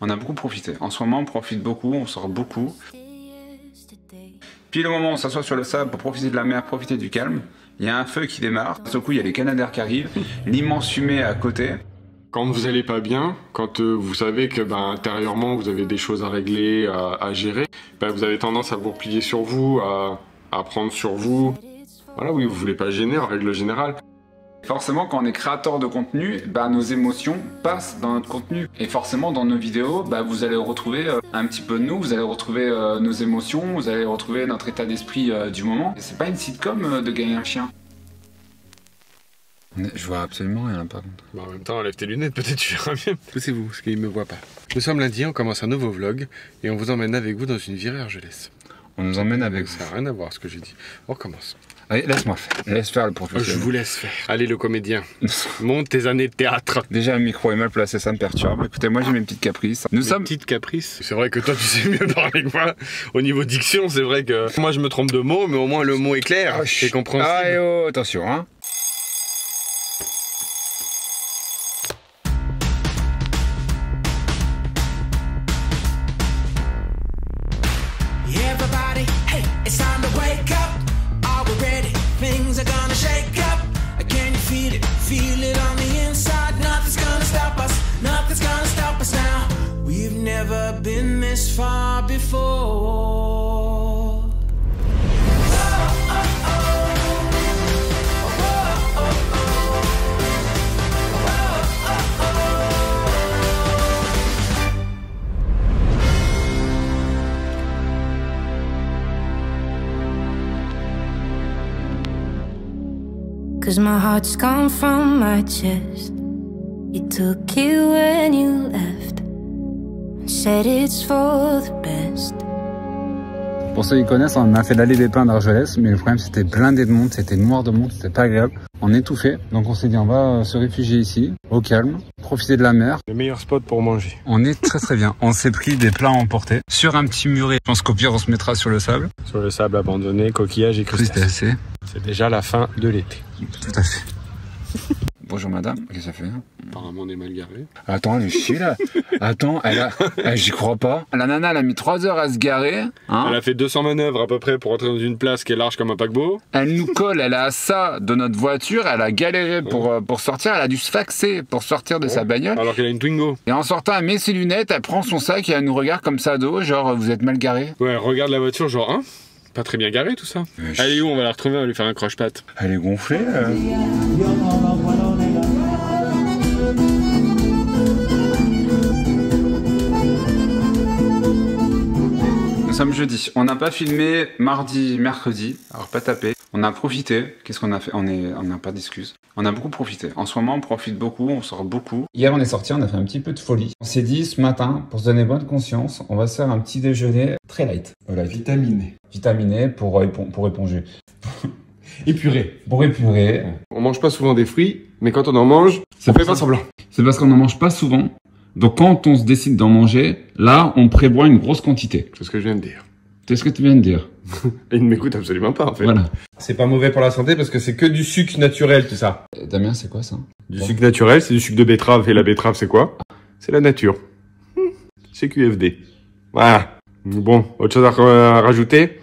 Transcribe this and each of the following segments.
On a beaucoup profité. En ce moment, on profite beaucoup, on sort beaucoup. Puis le moment où on s'assoit sur le sable pour profiter de la mer, profiter du calme, il y a un feu qui démarre. D'un coup, il y a les canadaires qui arrivent, l'immense fumée à côté. Quand vous allez pas bien, quand vous savez que intérieurement vous avez des choses à régler, à gérer, vous avez tendance à vous replier sur vous, à prendre sur vous. Voilà, oui, vous voulez pas gêner en règle générale. Forcément, quand on est créateur de contenu, nos émotions passent dans notre contenu. Et forcément, dans nos vidéos, vous allez retrouver un petit peu de nous, vous allez retrouver nos émotions, vous allez retrouver notre état d'esprit du moment. Et c'est pas une sitcom de gagner un chien. Je vois absolument rien par contre. En même temps, enlève tes lunettes, peut-être tu verras mieux. Poussez-vous, parce qu'il me voit pas. Nous sommes lundi, on commence un nouveau vlog, et on vous emmène avec vous dans une virée Argelès. On nous emmène avec vous. Ça n'a rien à voir ce que j'ai dit. On recommence. Allez, laisse-moi faire. Laisse faire le professionnel. Je vous laisse faire. Allez, le comédien. Monte tes années de théâtre. Déjà, le micro est mal placé, ça me perturbe. Écoutez, moi j'ai mes petites caprices. Petites caprices. C'est vrai que toi, tu sais mieux parler que moi. Au niveau diction, c'est vrai que moi, je me trompe de mots, mais au moins le mot est clair. C'est compréhensible. Ah, et oh, attention, hein. Everybody, hey, it's time to wake up. Are we ready? Things are gonna shake up. Can you feel it? Feel it on the inside. Nothing's gonna stop us. Nothing's gonna stop us now. We've never been this far before. Cause my heart's gone from my chest. You took it when you left and said it's for the best. Pour ceux qui connaissent, on a fait l'allée des pins d'Argelès, mais le problème c'était blindé de monde, c'était noir de monde, c'était pas agréable. On étouffait, donc on s'est dit on va se réfugier ici, au calme, profiter de la mer. Le meilleur spot pour manger. On est très bien. On s'est pris des plats à emporter sur un petit muret. Je pense qu'au pire on se mettra sur le sable. Sur le sable abandonné, coquillages et crustacés. C'est déjà la fin de l'été. Tout à fait. Bonjour madame, qu'est-ce que ça fait? Apparemment on est mal garé. Attends, elle est chier là. Attends, j'y crois pas. La nana, elle a mis 3 heures à se garer. Hein, elle a fait 200 manœuvres à peu près pour entrer dans une place qui est large comme un paquebot. Elle nous colle, elle a ça de notre voiture, elle a galéré pour sortir, elle a dû se faxer pour sortir de sa bagnole. Alors qu'elle a une Twingo. Et en sortant, elle met ses lunettes, elle prend son sac et elle nous regarde comme ça de haut, genre vous êtes mal garé. Ouais, elle regarde la voiture genre, hein, pas très bien garé tout ça. Elle est où? On va la retrouver, on va lui faire un croche-patte. Elle est gonflée. Nous sommes jeudi. On n'a pas filmé mardi, mercredi. Alors pas tapé. On a profité. Qu'est-ce qu'on a fait? On n'a pas d'excuses. On a beaucoup profité. En ce moment, on profite beaucoup, on sort beaucoup. Hier, on est sorti, on a fait un petit peu de folie. On s'est dit ce matin, pour se donner bonne conscience, on va se faire un petit déjeuner très light. Voilà, vitaminé. Vitaminé pour éponger. Épuré. Pour épurer. On mange pas souvent des fruits, mais quand on en mange, ça fait pas semblant. C'est parce qu'on n'en mange pas souvent. Donc quand on se décide d'en manger, là, on prévoit une grosse quantité. C'est ce que je viens de dire. C'est ce que tu viens de dire. Et il ne m'écoute absolument pas, en fait. Voilà. C'est pas mauvais pour la santé parce que c'est que du sucre naturel, tout ça. Damien, c'est quoi ça? Du sucre naturel, c'est du sucre de betterave. Et la betterave, c'est quoi? C'est la nature. C'est QFD. Voilà. Bon, autre chose à rajouter?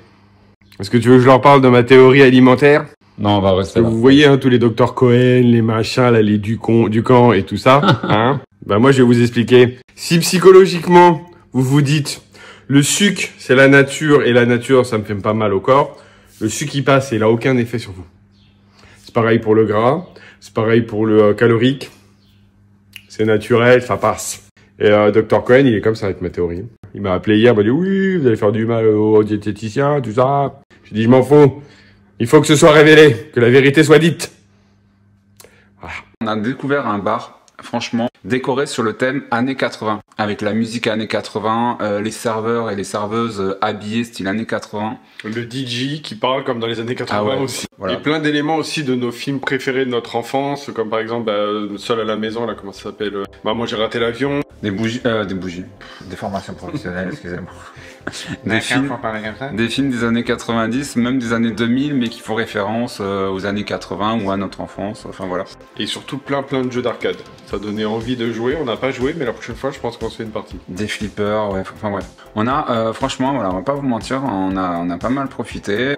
Est-ce que tu veux que je leur parle de ma théorie alimentaire? Non, on va rester là. Vous voyez, hein, tous les docteurs Cohen, les machins, là, les Ducamp et tout ça, hein? Moi, je vais vous expliquer. Si psychologiquement, vous vous dites, le sucre, c'est la nature, et la nature, ça me fait pas mal au corps, le sucre, il passe et il a aucun effet sur vous. C'est pareil pour le gras, c'est pareil pour le calorique, c'est naturel, ça passe. Et Dr Cohen, il est comme ça avec ma théorie. Il m'a appelé hier, il m'a dit, oui, vous allez faire du mal aux diététiciens, tout ça. J'ai dit, je m'en fous. Il faut que ce soit révélé, que la vérité soit dite. Voilà. On a découvert un bar, franchement, décoré sur le thème années 80. Avec la musique années 80, les serveurs et les serveuses habillés style années 80. Le DJ qui parle comme dans les années 80 aussi. Voilà. Et plein d'éléments aussi de nos films préférés de notre enfance, comme par exemple Seul à la maison, là, comment ça s'appelle Maman j'ai raté l'avion. Des bougies. Des formations professionnelles, excusez-moi. Des films des années 90, même des années 2000, mais qui font référence aux années 80 ou à notre enfance, enfin voilà. Et surtout plein de jeux d'arcade. Ça donnait envie envie de jouer. On n'a pas joué, mais la prochaine fois, je pense qu'on se fait une partie. Des flippers, ouais, enfin bref. On a, franchement, voilà, on va pas vous mentir, on a pas mal profité.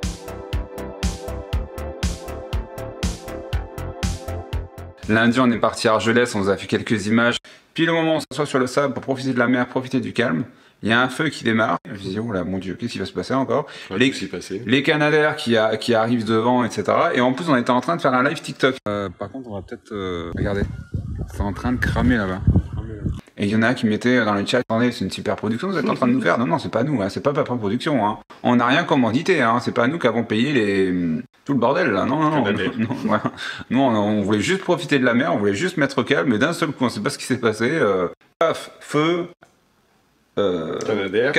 Lundi, on est parti à Argelès, on vous a fait quelques images. Puis le moment où on s'assoit sur le sable pour profiter de la mer, profiter du calme, il y a un feu qui démarre. Je me dis, oh là, mon Dieu, qu'est-ce qui va se passer encore? Les Canadaires qui arrivent devant, etc. Et en plus, on était en train de faire un live TikTok. Par contre, on va peut-être... regardez, c'est en train de cramer là-bas. Et il y en a qui mettaient dans le chat, attendez, c'est une super production, vous êtes en train de nous faire. Non, non, c'est pas nous, hein, c'est pas Papa Production. Hein. On n'a rien commandité, hein, c'est pas nous qui avons payé tout le bordel là. Non, non, non. Voilà. Nous, on voulait juste profiter de la mer, on voulait juste mettre calme, mais d'un seul coup, on sait pas ce qui s'est passé. Paf, feu, Canadair.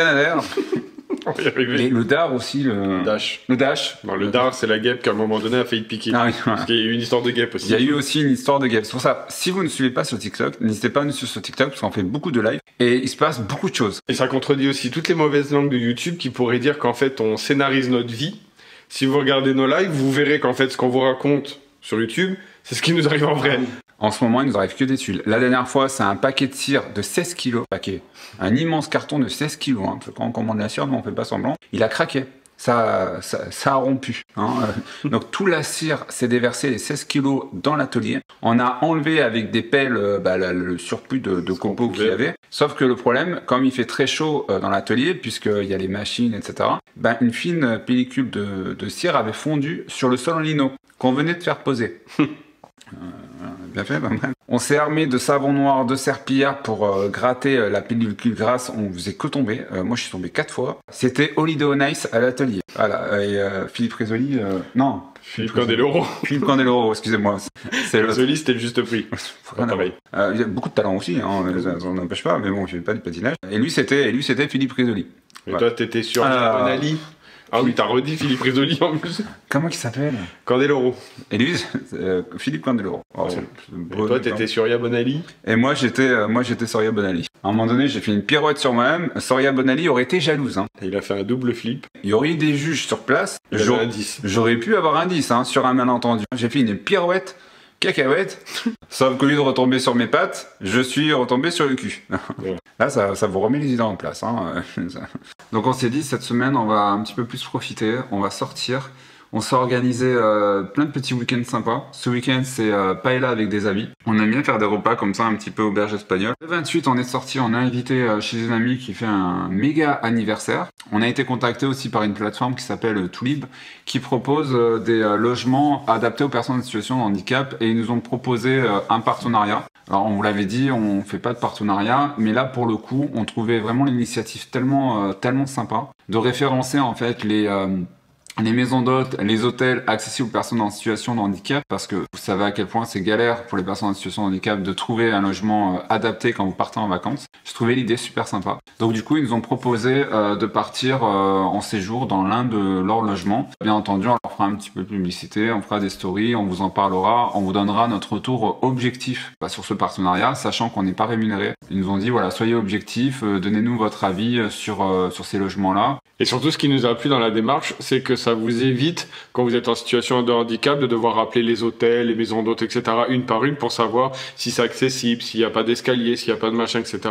Et le dard aussi, le dash. Le dash. Non, le dard, c'est la guêpe qui à un moment donné a failli te piquer. Ah oui, voilà. Parce qu'il y a eu une histoire de guêpe aussi. Il y a eu aussi une histoire de guêpe. C'est pour ça, si vous ne suivez pas sur TikTok, n'hésitez pas à nous suivre sur TikTok parce qu'on fait beaucoup de live et il se passe beaucoup de choses. Et ça contredit aussi toutes les mauvaises langues de YouTube qui pourraient dire qu'en fait on scénarise notre vie. Si vous regardez nos lives, vous verrez qu'en fait ce qu'on vous raconte sur YouTube, c'est ce qui nous arrive en vrai. En ce moment, il nous arrive que des tuiles. La dernière fois, c'est un paquet de cire de 16 kilos. Un immense carton de 16 kilos. Hein, parce que quand on commande la cire, nous, on fait pas semblant. Il a craqué. Ça a rompu. Hein. Donc, tout la cire s'est déversé, les 16 kilos, dans l'atelier. On a enlevé avec des pelles le surplus de copeaux qu'il y avait. Sauf que le problème, comme il fait très chaud dans l'atelier, puisqu'il y a les machines, etc., une fine pellicule de cire avait fondu sur le sol en lino qu'on venait de faire poser. Bien fait, bref. On s'est armé de savon noir, de serpillière pour gratter la pellicule grasse. On faisait que tomber. Moi, je suis tombé 4 fois. C'était Holiday on Ice à l'atelier. Voilà. Et Philippe Rizzoli, non. Philippe Candeloro. Philippe Candeloro, excusez-moi. Rizzoli, c'était le juste prix. Il y a beaucoup de talent aussi, hein, ça n'empêche pas, mais bon, je fais pas du patinage. Et lui, c'était Philippe Rizzoli. Et toi, t'étais sur Bonali. Ah oui, t'as redit Philippe Rizzoli en plus. Comment il s'appelle? Candeloro. Et lui, Philippe Candeloro. Oh, et toi, t'étais Soria Bonali. Et moi, j'étais Soria Bonali. À un moment donné, j'ai fait une pirouette sur moi-même. Soria Bonali aurait été jalouse. Hein. Il a fait un double flip. Il y aurait eu des juges sur place. J'aurais pu avoir un 10 hein, sur un malentendu. J'ai fait une pirouette. Cacahuète, sauf qu'au lieu de retomber sur mes pattes, je suis retombé sur le cul. Ouais. Là, ça vous remet les idées en place. Hein. Donc on s'est dit, cette semaine, on va un petit peu plus profiter, on va sortir. On s'est organisé plein de petits week-ends sympas. Ce week-end, c'est paella avec des amis. On aime bien faire des repas comme ça, un petit peu auberge espagnole. Le 28, on est sorti, on a invité chez une amie qui fait un méga anniversaire. On a été contacté aussi par une plateforme qui s'appelle Toulib, qui propose des logements adaptés aux personnes en situation de handicap, et ils nous ont proposé un partenariat. Alors on vous l'avait dit, on fait pas de partenariat, mais là pour le coup, on trouvait vraiment l'initiative tellement sympa de référencer en fait les maisons d'hôtes, les hôtels accessibles aux personnes en situation de handicap, parce que vous savez à quel point c'est galère pour les personnes en situation de handicap de trouver un logement adapté quand vous partez en vacances. Je trouvais l'idée super sympa. Donc du coup, ils nous ont proposé de partir en séjour dans l'un de leurs logements. Bien entendu, on leur fera un petit peu de publicité, on fera des stories, on vous en parlera, on vous donnera notre retour objectif sur ce partenariat, sachant qu'on n'est pas rémunéré. Ils nous ont dit, voilà, soyez objectifs, donnez-nous votre avis sur ces logements-là. Et surtout, ce qui nous a plu dans la démarche, c'est que ça vous évite, quand vous êtes en situation de handicap, de devoir appeler les hôtels, les maisons d'hôtes, etc., une par une pour savoir si c'est accessible, s'il n'y a pas d'escalier, s'il n'y a pas de machin, etc.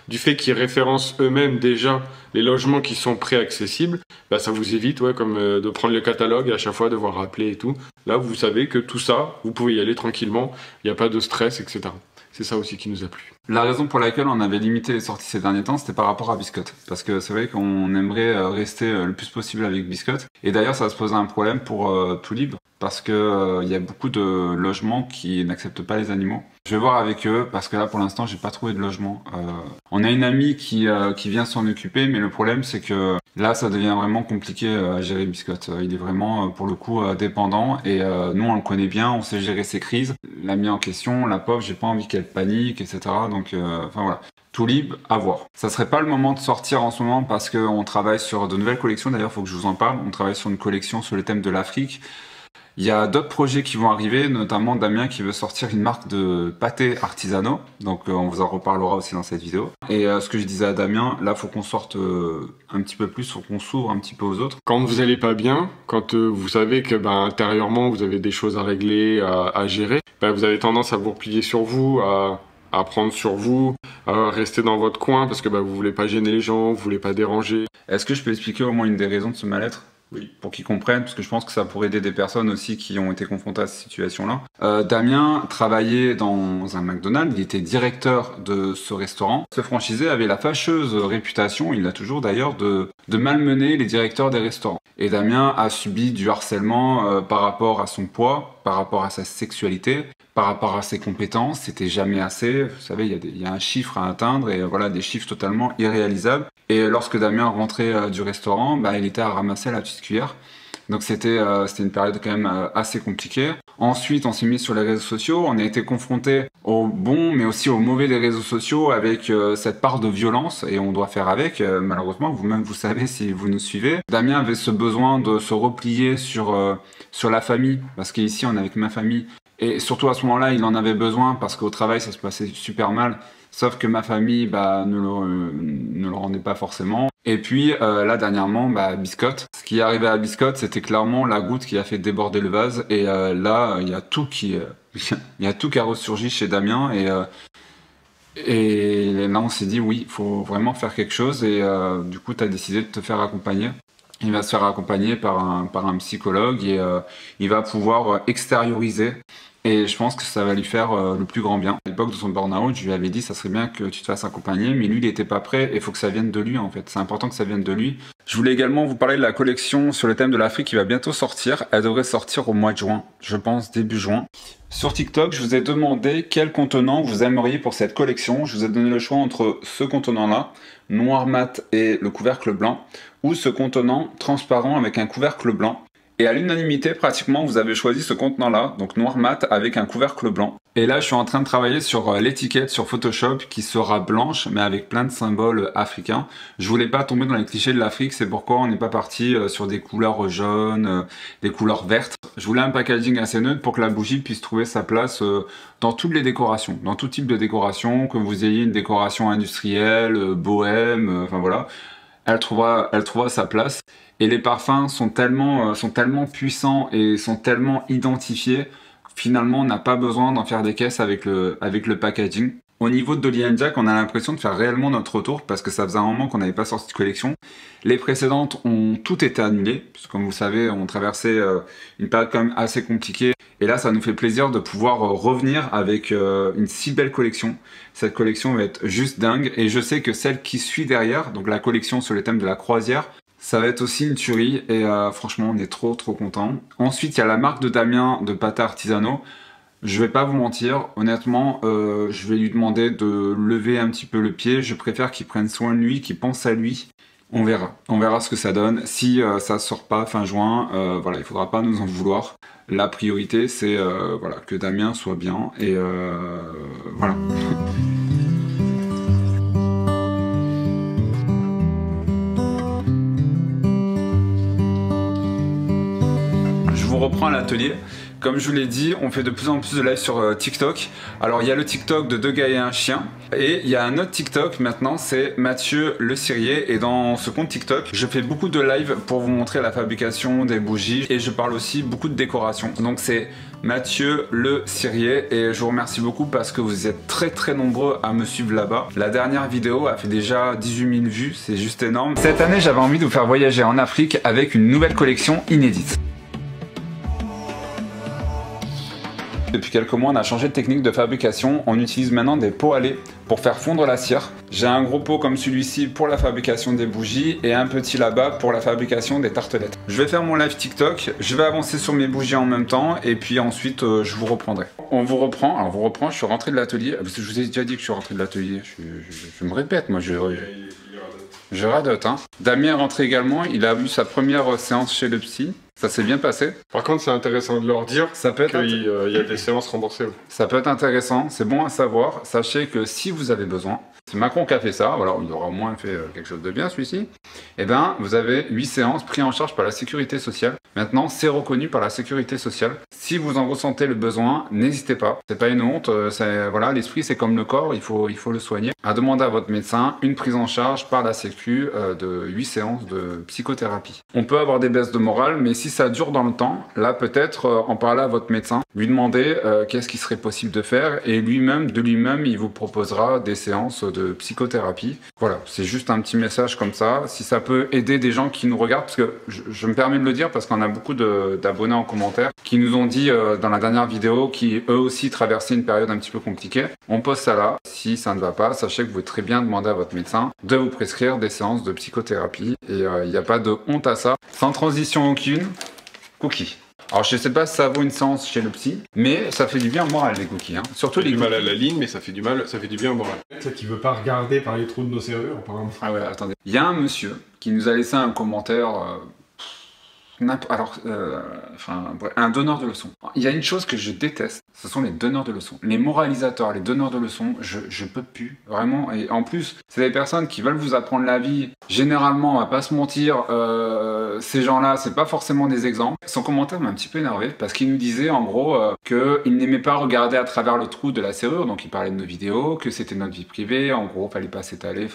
Du fait qu'ils référencent eux-mêmes déjà les logements qui sont pré-accessibles, bah, ça vous évite, comme de prendre le catalogue et à chaque fois devoir rappeler et tout. Là, vous savez que tout ça, vous pouvez y aller tranquillement, il n'y a pas de stress, etc. C'est ça aussi qui nous a plu. La raison pour laquelle on avait limité les sorties ces derniers temps, c'était par rapport à Biscotte. Parce que c'est vrai qu'on aimerait rester le plus possible avec Biscotte. Et d'ailleurs, ça va se poser un problème pour Toulib, parce que il y a beaucoup de logements qui n'acceptent pas les animaux. Je vais voir avec eux, parce que là, pour l'instant, j'ai pas trouvé de logement. On a une amie qui vient s'en occuper, mais le problème, c'est que là, ça devient vraiment compliqué à gérer Biscotte. Il est vraiment, pour le coup, dépendant. Et nous, on le connaît bien, on sait gérer ses crises. L'amie en question, la pauvre, j'ai pas envie qu'elle panique, etc. Donc, enfin voilà. Toulib, à voir. Ça serait pas le moment de sortir en ce moment parce qu'on travaille sur de nouvelles collections. D'ailleurs, faut que je vous en parle. On travaille sur une collection sur le thème de l'Afrique. Il y a d'autres projets qui vont arriver, notamment Damien qui veut sortir une marque de pâtés artisanaux. Donc on vous en reparlera aussi dans cette vidéo. Et ce que je disais à Damien, là faut qu'on sorte un petit peu plus, faut qu'on s'ouvre un petit peu aux autres. Quand vous allez pas bien, quand vous savez que intérieurement vous avez des choses à régler, à gérer, vous avez tendance à vous replier sur vous, à prendre sur vous, à rester dans votre coin parce que vous voulez pas gêner les gens, vous voulez pas déranger. Est-ce que je peux expliquer au moins une des raisons de ce mal-être? Oui. Pour qu'ils comprennent, parce que je pense que ça pourrait aider des personnes aussi qui ont été confrontées à cette situation-là. Damien travaillait dans un McDonald's, il était directeur de ce restaurant. Ce franchisé avait la fâcheuse réputation, il l'a toujours d'ailleurs, de malmener les directeurs des restaurants. Et Damien a subi du harcèlement par rapport à son poids, par rapport à sa sexualité, par rapport à ses compétences. C'était jamais assez. Vous savez, il y a un chiffre à atteindre et voilà, des chiffres totalement irréalisables. Et lorsque Damien rentrait du restaurant, il était à ramasser la petite cuillère. Donc c'était une période quand même assez compliquée. Ensuite, on s'est mis sur les réseaux sociaux, on a été confronté au bon mais aussi au mauvais des réseaux sociaux avec cette part de violence et on doit faire avec, malheureusement, vous-même vous savez si vous nous suivez. Damien avait ce besoin de se replier sur la famille, parce qu'ici on est avec ma famille. Et surtout à ce moment-là, il en avait besoin parce qu'au travail ça se passait super mal. Sauf que ma famille ne le rendait pas forcément. Et puis là dernièrement, Biscotte. Ce qui est arrivé à Biscotte, c'était clairement la goutte qui a fait déborder le vase. Et là, il y a tout qui a ressurgi chez Damien. Et là, on s'est dit oui, il faut vraiment faire quelque chose. Et du coup, tu as décidé de te faire accompagner. Il va se faire accompagner par un psychologue et il va pouvoir extérioriser. Et je pense que ça va lui faire le plus grand bien. À l'époque de son burn-out, je lui avais dit ça serait bien que tu te fasses accompagner, mais lui il n'était pas prêt et il faut que ça vienne de lui en fait. C'est important que ça vienne de lui. Je voulais également vous parler de la collection sur le thème de l'Afrique qui va bientôt sortir. Elle devrait sortir au mois de juin, je pense début juin. Sur TikTok, je vous ai demandé quel contenant vous aimeriez pour cette collection. Je vous ai donné le choix entre ce contenant-là, noir mat et le couvercle blanc, ou ce contenant transparent avec un couvercle blanc. Et à l'unanimité, pratiquement, vous avez choisi ce contenant-là, donc noir mat avec un couvercle blanc. Et là, je suis en train de travailler sur l'étiquette sur Photoshop qui sera blanche, mais avec plein de symboles africains. Je voulais pas tomber dans les clichés de l'Afrique, c'est pourquoi on n'est pas parti sur des couleurs jaunes, des couleurs vertes. Je voulais un packaging assez neutre pour que la bougie puisse trouver sa place dans toutes les décorations, dans tout type de décoration, que vous ayez une décoration industrielle, bohème, enfin voilà. Elle trouvera sa place. Et les parfums sont tellement puissants et sont tellement identifiés, finalement on n'a pas besoin d'en faire des caisses avec le packaging. Au niveau de Dolly & Jack, on a l'impression de faire réellement notre retour parce que ça faisait un moment qu'on n'avait pas sorti de collection. Les précédentes ont toutes été annulées, puisque comme vous savez, on traversait une période quand même assez compliquée. Et là, ça nous fait plaisir de pouvoir revenir avec une si belle collection. Cette collection va être juste dingue. Et je sais que celle qui suit derrière, donc la collection sur le thème de la croisière, ça va être aussi une tuerie. Et franchement, on est trop contents. Ensuite, il y a la marque de Damien de pâtes artisanaux. Je vais pas vous mentir, honnêtement, je vais lui demander de lever un petit peu le pied. Je préfère qu'il prenne soin de lui, qu'il pense à lui. On verra ce que ça donne. Si ça sort pas fin juin, voilà, il faudra pas nous en vouloir. La priorité, c'est voilà, que Damien soit bien et voilà. Je vous reprends à l'atelier. Comme je vous l'ai dit, on fait de plus en plus de live sur TikTok. Alors il y a le TikTok de 2 gars et un chien. Et il y a un autre TikTok maintenant, c'est Mathieu Le Cirier. Et dans ce compte TikTok, je fais beaucoup de live pour vous montrer la fabrication des bougies. Et je parle aussi beaucoup de décoration. Donc c'est Mathieu Le Cirier. Et je vous remercie beaucoup parce que vous êtes très nombreux à me suivre là-bas. La dernière vidéo a fait déjà 18 000 vues, c'est juste énorme. Cette année, j'avais envie de vous faire voyager en Afrique avec une nouvelle collection inédite. Depuis quelques mois, on a changé de technique de fabrication. On utilise maintenant des pots à lait pour faire fondre la cire. J'ai un gros pot comme celui-ci pour la fabrication des bougies et un petit là-bas pour la fabrication des tartelettes. Je vais faire mon live TikTok, je vais avancer sur mes bougies en même temps et puis ensuite je vous reprendrai. On vous reprend, alors vous reprend, je suis rentré de l'atelier. Parce que je vous ai déjà dit que je suis rentré de l'atelier. Je me répète, moi je radote, hein. Damien est rentré également, il a eu sa première séance chez le psy. Ça s'est bien passé. Par contre, c'est intéressant de leur dire qu'il y a des séances remboursées. Ça peut être intéressant, c'est bon à savoir. Sachez que si vous avez besoin, c'est Macron qui a fait ça, voilà, il aura au moins fait quelque chose de bien celui-ci. Eh ben, vous avez 8 séances prises en charge par la sécurité sociale. Maintenant, c'est reconnu par la sécurité sociale. Si vous en ressentez le besoin, n'hésitez pas. C'est pas une honte, voilà, l'esprit c'est comme le corps, il faut le soigner. À demander à votre médecin une prise en charge par la sécu de 8 séances de psychothérapie. On peut avoir des baisses de morale, mais si ça dure dans le temps, là peut-être en parler à votre médecin, lui demander qu'est-ce qui serait possible de faire, et lui-même, il vous proposera des séances de psychothérapie. Voilà, c'est juste un petit message comme ça. Si ça peut aider des gens qui nous regardent, parce que je me permets de le dire parce qu'on a beaucoup d'abonnés en commentaire qui nous ont dit dans la dernière vidéo qui eux aussi traversaient une période un petit peu compliquée. On pose ça là. Si ça ne va pas, sachez que vous pouvez très bien demander à votre médecin de vous prescrire des séances de psychothérapie et il n'y a pas de honte à ça. Sans transition aucune, cookies. Alors je sais pas si ça vaut une séance chez le psy, mais ça fait du bien au moral les cookies, hein. Surtout les du mal à la ligne, mais ça fait du bien au moral. Ça qui veut pas regarder par les trous de nos serrures, apparemment. Ah ouais, attendez. Il y a un monsieur qui nous a laissé un commentaire... un donneur de leçons. Il y a une chose que je déteste, ce sont les donneurs de leçons. Les moralisateurs, les donneurs de leçons, je peux plus, vraiment. Et en plus, c'est des personnes qui veulent vous apprendre la vie. Généralement, on va pas se mentir, ces gens-là, c'est pas forcément des exemples. Son commentaire m'a un petit peu énervé parce qu'il nous disait en gros qu'il n'aimait pas regarder à travers le trou de la serrure, donc il parlait de nos vidéos, que c'était notre vie privée, en gros, fallait pas s'étaler,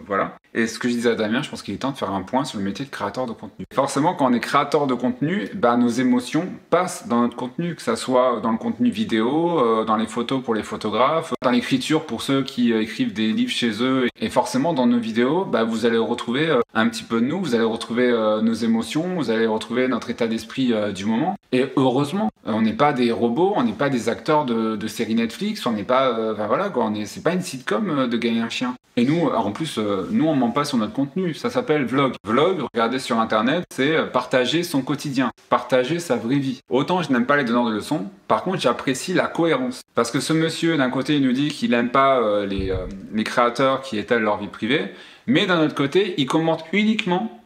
voilà. Et ce que je disais à Damien, je pense qu'il est temps de faire un point sur le métier de créateur de contenu. Forcément, quand on est créateur de contenu, bah, nos émotions passent dans notre contenu, que ça soit dans le contenu vidéo, dans les photos pour les photographes, dans l'écriture pour ceux qui écrivent des livres chez eux. Et forcément, dans nos vidéos, bah, vous allez retrouver un petit peu de nous, vous allez retrouver nos émotions, vous allez retrouver notre état d'esprit du moment. Et heureusement, on n'est pas des robots, on n'est pas des acteurs de séries Netflix, on n'est pas, voilà quoi, c'est pas une sitcom de gagner un chien. Et nous, en plus, nous on ment pas sur notre contenu, ça s'appelle vlog. Vlog, regardez sur internet, c'est partager son quotidien, partager sa vraie vie. Autant je n'aime pas les donneurs de leçons, par contre j'apprécie la cohérence. Parce que ce monsieur, d'un côté, il nous dit qu'il n'aime pas les créateurs qui étalent leur vie privée, mais d'un autre côté, il commente uniquement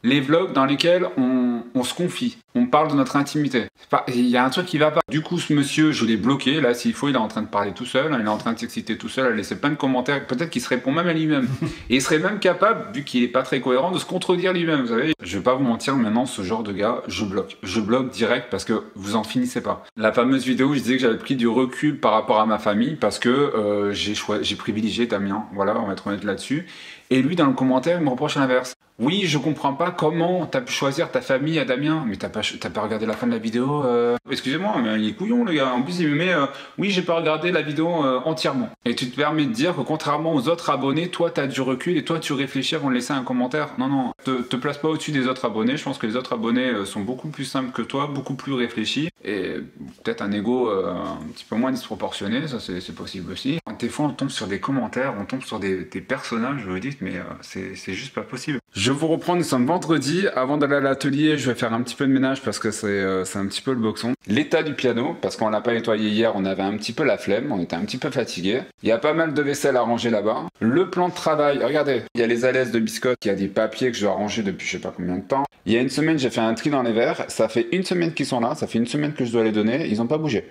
les vlogs dans lesquels on se confie, on parle de notre intimité. Il y a un truc qui va pas. Du coup, ce monsieur, je l'ai bloqué. Là, s'il faut, il est en train de parler tout seul, il est en train de s'exciter tout seul, à laisser plein de commentaires. Peut-être qu'il se répond même à lui-même. Et il serait même capable, vu qu'il est pas très cohérent, de se contredire lui-même. Vous savez, je vais pas vous mentir, maintenant, ce genre de gars, je bloque. Je bloque direct parce que vous en finissez pas. La fameuse vidéo où je disais que j'avais pris du recul par rapport à ma famille parce que j'ai privilégié Damien. Voilà, on va être honnête là-dessus. Et lui, dans le commentaire, il me reproche l'inverse. Oui, je comprends pas comment t'as pu choisir ta famille à Damien. Mais t'as pas regardé la fin de la vidéo. Excusez-moi, mais il est couillon le gars. En plus, il me met oui, j'ai pas regardé la vidéo entièrement. Et tu te permets de dire que contrairement aux autres abonnés, toi t'as du recul et toi tu réfléchis avant de laisser un commentaire. Non, non, te place pas au-dessus des autres abonnés. Je pense que les autres abonnés sont beaucoup plus simples que toi, beaucoup plus réfléchis. Et peut-être un ego un petit peu moins disproportionné, ça c'est possible aussi. Des fois on tombe sur des commentaires, on tombe sur des personnages, vous vous dites mais c'est juste pas possible. Je vous reprends, nous sommes vendredi. Avant d'aller à l'atelier, je vais faire un petit peu de ménage parce que c'est un petit peu le boxon. L'état du piano, parce qu'on l'a pas nettoyé hier, on avait un petit peu la flemme, on était un petit peu fatigué. Il y a pas mal de vaisselle à ranger là-bas. Le plan de travail, regardez, il y a les alaises de biscottes, il y a des papiers que je dois ranger depuis je sais pas combien de temps. Il y a une semaine, j'ai fait un tri dans les verres, ça fait une semaine qu'ils sont là, ça fait une semaine que je dois les donner, ils ont pas bougé.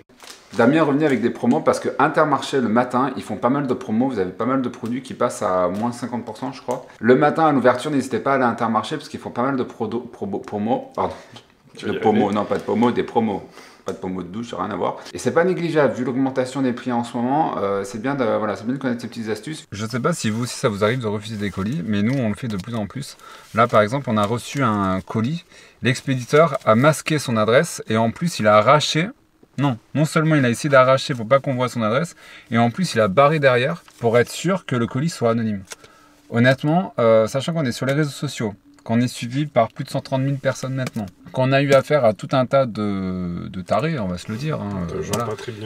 Damien est revenu avec des promos parce que Intermarché le matin, ils font pas mal de promos, vous avez pas mal de produits qui passent à moins 50% je crois. Le matin à l'ouverture, n'hésitez pas à aller à Intermarché parce qu'ils font pas mal de promos, pardon, de promos, non pas de promos, des promos. Pas de pommeau de douche, rien à voir. Et c'est pas négligeable, vu l'augmentation des prix en ce moment, c'est bien de connaître ces petites astuces. Je sais pas si vous aussi ça vous arrive de refuser des colis, mais nous on le fait de plus en plus. Là par exemple, on a reçu un colis, l'expéditeur a masqué son adresse et en plus il a arraché. Non seulement il a essayé d'arracher pour pas qu'on voit son adresse, et en plus il a barré derrière pour être sûr que le colis soit anonyme. Honnêtement, sachant qu'on est sur les réseaux sociaux, qu'on est suivi par plus de 130 000 personnes maintenant, qu'on a eu affaire à tout un tas de tarés, on va se le dire. Hein,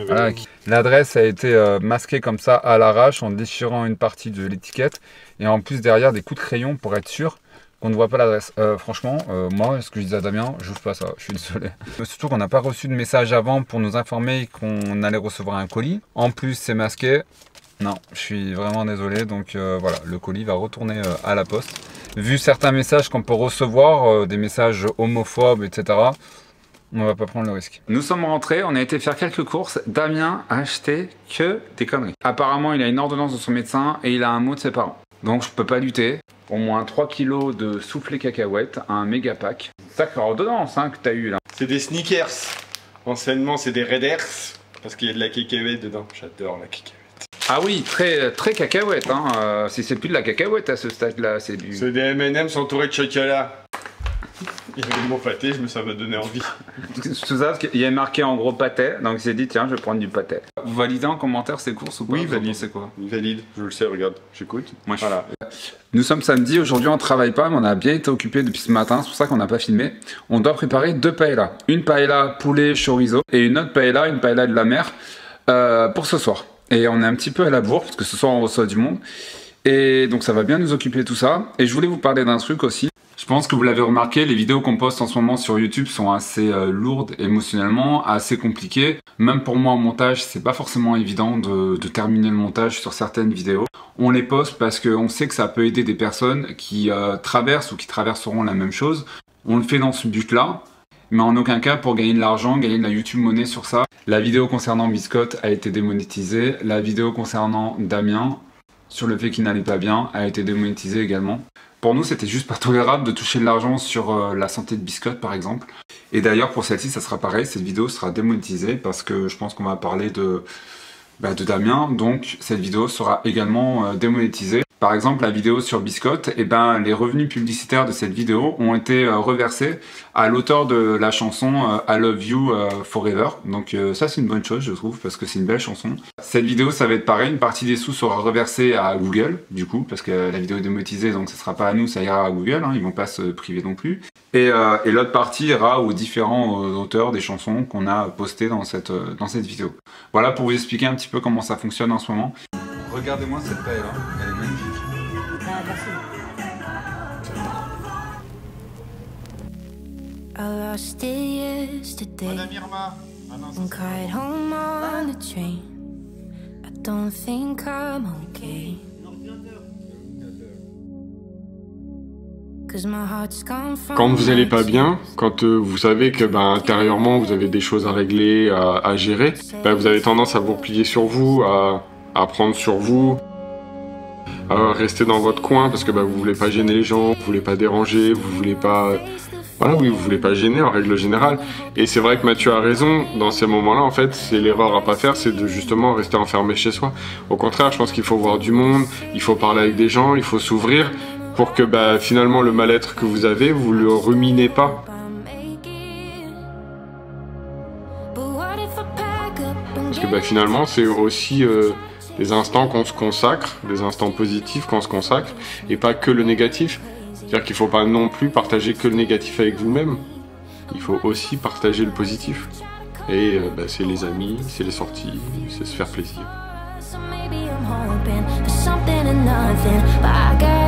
voilà. L'adresse a été masquée comme ça à l'arrache en déchirant une partie de l'étiquette, et en plus derrière des coups de crayon pour être sûr qu'on ne voit pas l'adresse. Franchement, moi, ce que je disais à Damien, je n'ouvre pas ça, je suis désolé. Surtout qu'on n'a pas reçu de message avant pour nous informer qu'on allait recevoir un colis. En plus, c'est masqué. Non, je suis vraiment désolé. Donc voilà, le colis va retourner à la poste. Vu certains messages qu'on peut recevoir, des messages homophobes, etc., On va pas prendre le risque. Nous sommes rentrés, on a été faire quelques courses. Damien a acheté que des conneries. Apparemment, il a une ordonnance de son médecin et il a un mot de ses parents. Donc je peux pas lutter. Au moins 3 kilos de soufflé cacahuètes, un méga pack. Sacrée ordonnance hein, que t'as eu là. C'est des sneakers. Anciennement, c'est des Raiders. Parce qu'il y a de la cacahuète dedans. J'adore la cacahuète. Ah oui, très cacahuète. Hein. Si c'est plus de la cacahuète à ce stade-là, c'est du... C'est des M&M's entourés de chocolat. Il y avait le mot pâté, ça m'a donné envie. Tout ça, parce qu'il y a marqué en gros pâté, donc il s'est dit tiens, je vais prendre du pâté. Vous validez en commentaire ces courses ou pas? Oui, valide. C'est quoi? Valide, je le sais, regarde, j'écoute. Moi, je... Voilà. Nous sommes samedi, aujourd'hui on travaille pas, mais on a bien été occupés depuis ce matin, c'est pour ça qu'on n'a pas filmé. On doit préparer 2 paellas. Une paella poulet chorizo et une autre paella, une paella de la mer, pour ce soir. Et on est un petit peu à la bourre, parce que ce soir on reçoit du monde. Et donc ça va bien nous occuper tout ça. Et je voulais vous parler d'un truc aussi. Je pense que vous l'avez remarqué, les vidéos qu'on poste en ce moment sur YouTube sont assez lourdes émotionnellement, assez compliquées. Même pour moi en montage, c'est pas forcément évident de terminer le montage sur certaines vidéos. On les poste parce qu'on sait que ça peut aider des personnes qui traversent ou qui traverseront la même chose. On le fait dans ce but-là, mais en aucun cas pour gagner de l'argent, gagner de la YouTube monnaie sur ça. La vidéo concernant Biscotte a été démonétisée. La vidéo concernant Damien, sur le fait qu'il n'allait pas bien, a été démonétisée également. Pour nous, c'était juste pas tolérable de toucher de l'argent sur la santé de Biscotte, par exemple. Et d'ailleurs, pour celle-ci, ça sera pareil. Cette vidéo sera démonétisée parce que je pense qu'on va parler de Damien. Donc, cette vidéo sera également démonétisée. Par exemple, la vidéo sur Biscotte, les revenus publicitaires de cette vidéo ont été reversés à l'auteur de la chanson I Love You Forever. Donc ça, c'est une bonne chose, je trouve, parce que c'est une belle chanson. Cette vidéo, ça va être pareil. Une partie des sous sera reversée à Google, du coup, parce que la vidéo est démonétisée, donc ça sera pas à nous, ça ira à Google. Hein, ils vont pas se priver non plus. Et l'autre partie ira aux différents auteurs des chansons qu'on a postées dans cette vidéo. Voilà pour vous expliquer un petit peu comment ça fonctionne en ce moment. Regardez-moi cette paella, elle est magnifique. I lost it yesterday and cried home on the train. I don't think I'm okay. 'Cause my heart's gone from Quand vous allez pas bien, quand vous savez que intérieurement vous avez des choses à régler, à gérer, vous avez tendance à vous replier sur vous, à prendre sur vous, à rester dans votre coin parce que vous voulez pas gêner les gens, vous voulez pas déranger, vous voulez pas... Voilà, oui, vous voulez pas gêner en règle générale. Et c'est vrai que Mathieu a raison, dans ces moments-là, en fait, c'est l'erreur à pas faire, c'est de justement rester enfermé chez soi. Au contraire, je pense qu'il faut voir du monde, il faut parler avec des gens, il faut s'ouvrir pour que finalement le mal-être que vous avez, vous le ruminez pas. Parce que finalement, c'est aussi des instants qu'on se consacre, des instants positifs qu'on se consacre, et pas que le négatif. C'est-à-dire qu'il ne faut pas non plus partager que le négatif avec vous-même. Il faut aussi partager le positif. Et c'est les amis, c'est les sorties, c'est se faire plaisir. So maybe I'm hoping for something and nothing, but I got